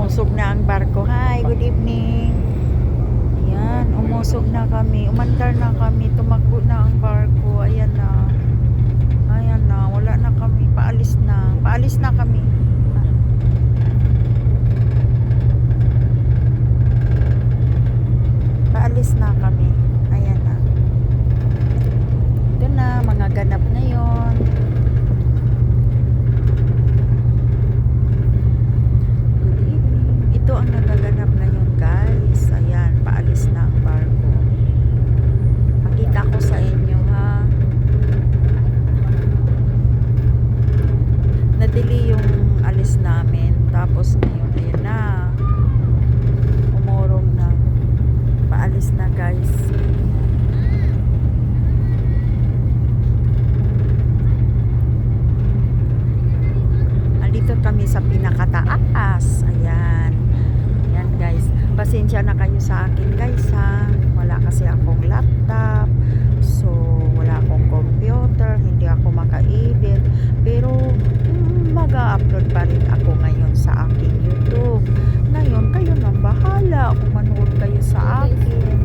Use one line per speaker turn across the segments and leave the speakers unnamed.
umusog na ang barko. Hi, good evening. Ayan, umusog na kami. Umandar na kami. Tumakbo na ang barko. Ayan na. Ayan na. Wala na kami. Paalis na. Paalis na kami. Paalis na kami. Ayan na. Ito na. Mga ganap ngayon. Ito ang nagaganap ngayon, guys. Ayan, paalis na ang barko. Pakita ko sa inyo, ha. Nadili yung alis namin. Tapos ngayon, ayan na. Umurong na. Paalis na, guys. Andito kami sa pinakataas. Ayan. Yan guys, pasensya na kayo sa akin guys ha. Wala kasi akong laptop. So, wala akong computer. Hindi ako maka-edit. Pero, mag-upload pa rin ako ngayon sa aking YouTube. Ngayon, kayo nang bahala kung manood kayo sa akin.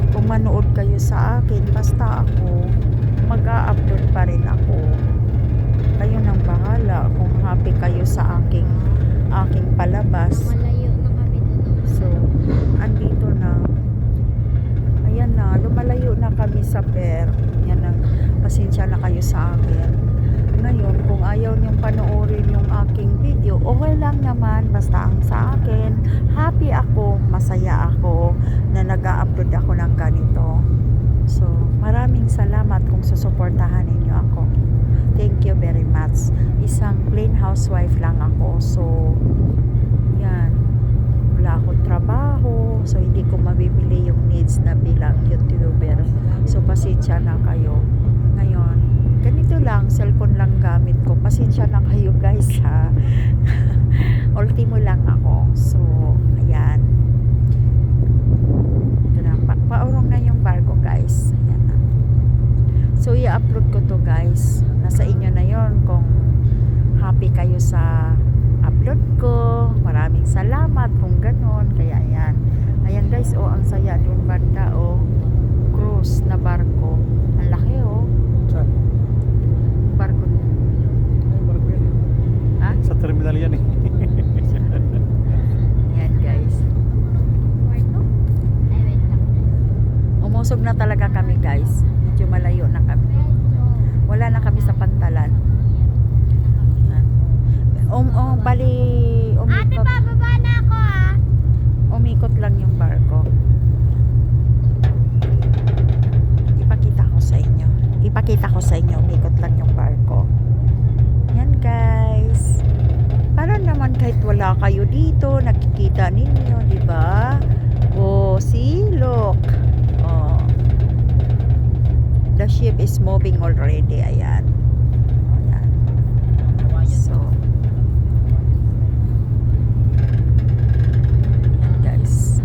Kung manood kayo sa akin, basta ako, mag-upload pa rin ako. Kayo nang bahala kung happy kayo sa aking palabas. So, andito na. Ayan na, lumalayo na kami sa pier. Yan na, pasensya na kayo sa akin. Ngayon, kung ayaw niyong panoorin yung aking video, okay lang naman. Basta ang sa akin, happy ako, masaya ako na nag-upload ako ng ganito. So, maraming salamat kung susuportahan ninyo ako. Thank you very much. Isang plain housewife lang ako. So, yan. Wala akong trabaho. So, hindi ko mabibili yung needs na bilang YouTuber. So, pasensya na kayo. Ngayon, ganito lang. Cellphone lang gamit ko. Pasensya na kayo guys ha. Ultimo lang ako. So, ayan. Ito na. Paurong na yung barko guys. Ayan na. So, i-upload ko to guys. Nasa inyo na yon kung happy kayo sa upload ko. Maraming salamat kung ganon. Kaya ayan. Ayan guys, oh, ang saya yung banda, oh. Cruise na barko. Ang laki, oh.
Saan?
Barko.
Ay, barko yan.
Ha?
Sa terminal yan eh.
Ayan guys. Umusog na talaga kami guys. Medyo malayo na kami. Wala na kami sa pantalan. Bali,
Ate,
umikot.
bababa na ako ha.
Umikot lang yung barko. Ipakita ko sa inyo. Umikot lang yung barko. Yan guys. Para naman kahit wala kayo dito, nakikita ninyo, di ba? Oh, see, look. Oh. The ship is moving already. Ayan. Ayan. So, ayan guys.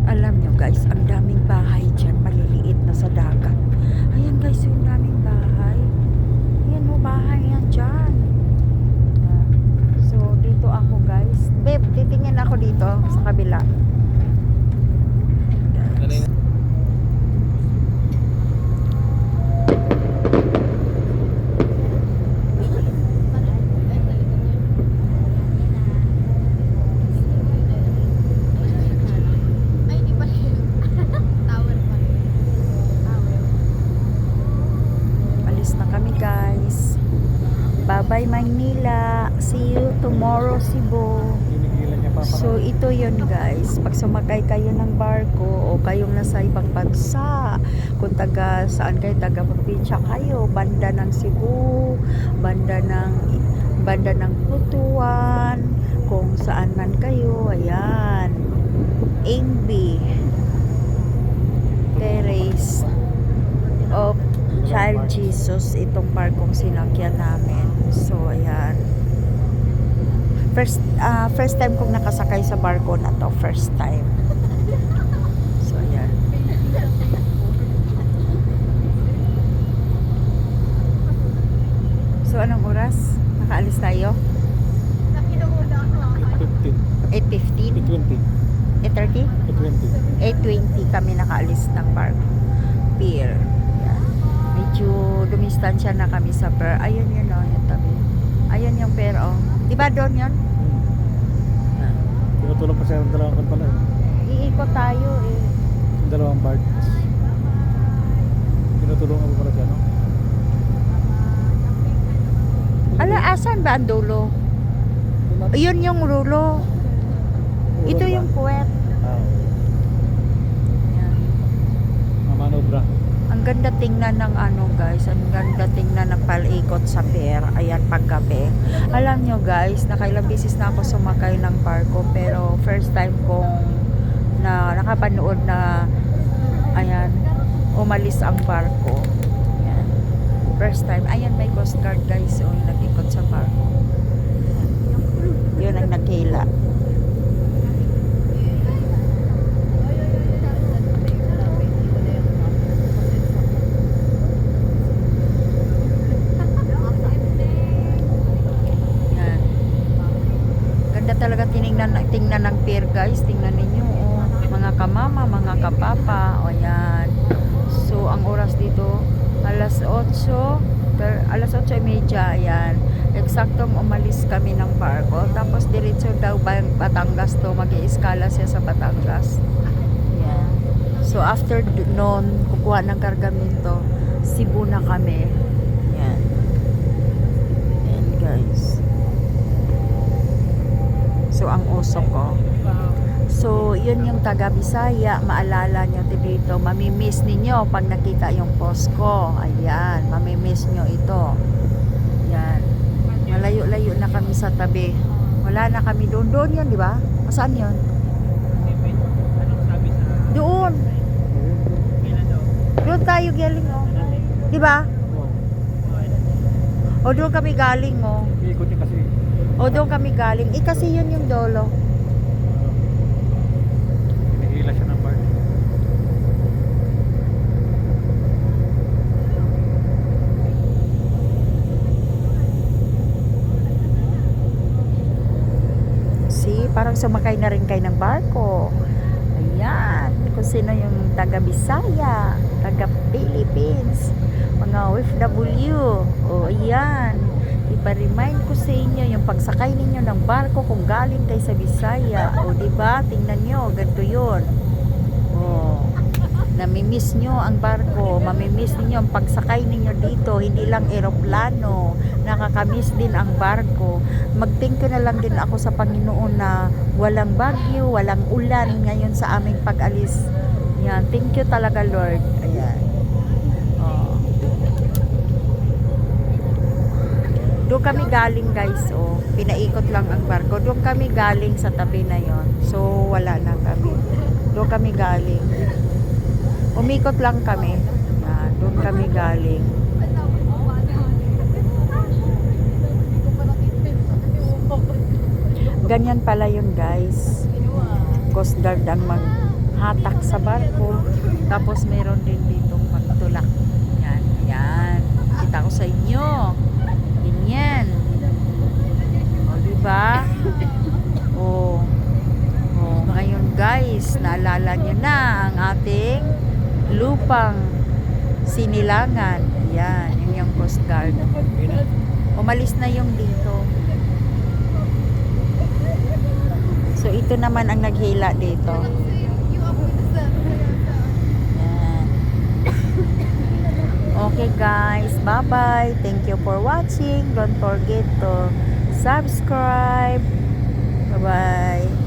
Alam nyo guys, ang daming bahay dyan, maliliit na sa dagat. Ayan guys, yung daming bahay. Ayan mo, bahay yan dyan. So, dito ako guys. Babe, titingin ako dito sa kabila. Guys.
Ay, di ba yun? Tower pa rin. Tower.
Alis na kami guys. Bye-bye Maynila. See you tomorrow Cebu.
Ginigilan niya pa.
So ito yun guys, pag sumakay kayo ng barko o kayong nasa ibang bansa, kung taga saan kayo, taga probinsya kayo, banda ng Cebu, banda ng Butuan, kung saan man kayo, ayan, Ambi, Terrace of Child Jesus, itong barkong sinakyan namin. So ayan, first time kong nakasakay sa barko na to, first time. So ayan. alis tayo?
Nakinuuna ako.
15.
8:15?
8:20.
8:30?
8:20.
8:20 kami nakaalis ng park pier. Yan. Medyo dumistansya na kami sa pier. Ayun yun o, yung tabi. Ayun yung pier o. Diba doon yun?
Tinutulong pa siya ng dalawang kan pala eh.
Iikot tayo eh.
Yung dalawang barge. Tinutulungan mo pala siya, no?
Ala, asan ba ang dulo? Yun yung rulo. Ito yung puwet.
Ah,
Yan.
mamanobra.
Ang ganda tingnan ng ano guys, ang ganda tingnan ng palikot sa pier. Ayan, paggabi. Alam nyo guys, nakailang beses na ako sumakay ng barko, pero first time kong nakapanood na ayan, umalis ang barko. Ayan. First time. Ayan, may Coast Guard guys, so nag-ikot sa barko. Yun ang naghila. Yan. Ganda talaga tingnan ng pier guys. Tingnan ninyo oh. Mga kamama, mga kapapa. O yan. So ang oras dito alas 8:30. Ayan. Eksaktong umalis kami ng barko. Tapos diretso daw ba Batangas to. Mag-iiskala siya sa Batangas. Yan. So after noon, kukuha ng kargamento, Cebu na kami. Yan. Yan guys. So ang usok ko. So yun yung taga Bisaya. Maalala nyo dito. Mamimiss ninyo pag nakita yung post ko. Ayan. Mamimiss nyo ito. Yan. Malayo-layo na kami sa tabi. Wala na kami doon. Doon yun, di ba? Saan yun? Doon. Doon tayo galing, oh. Di ba? O doon kami galing, oh.
Iikot niya kasi.
O doon kami galing. Kasi yun yung dolo.
Hinihila siya ng barge.
See, parang sumakay na rin kayo ng barko. Ayan, kung sino yung taga Bisaya, taga Philippines, mga OFW. O ayan, ipa-remind ko sa inyo yung pagsakay ninyo ng barko kung galing kayo sa Bisaya. O diba, tingnan nyo, ganito yun. O, namimiss nyo ang barko, mamimiss ninyo ang pagsakay ninyo dito, hindi lang eroplano, nakakamiss din ang barko. Mag-thank you na lang din ako sa Panginoon na walang bagyo, walang ulan ngayon sa aming pag-alis. Yan, thank you talaga Lord. Ayan. Oh. Doon kami galing guys, oh. Pinaikot lang ang barko. Doon kami galing sa tabi na yon. So wala na kami. Doon kami galing. Umikot lang kami. Yan, doon kami galing. Ganyan pala yun guys. Coast Guard ang maghatak sa barko. Tapos meron din ditong magtulak. Yan, yan. Kita ko sa inyo. Ganyan. O diba? O. O, ngayon guys, naalala nyo na ang ating lupang Sinilangan. Yan, yun yung Coast Guard. Umalis na yung dito. So ito naman ang naghila dito. Yan. Okay guys, bye bye. Thank you for watching. Don't forget to subscribe. Bye bye.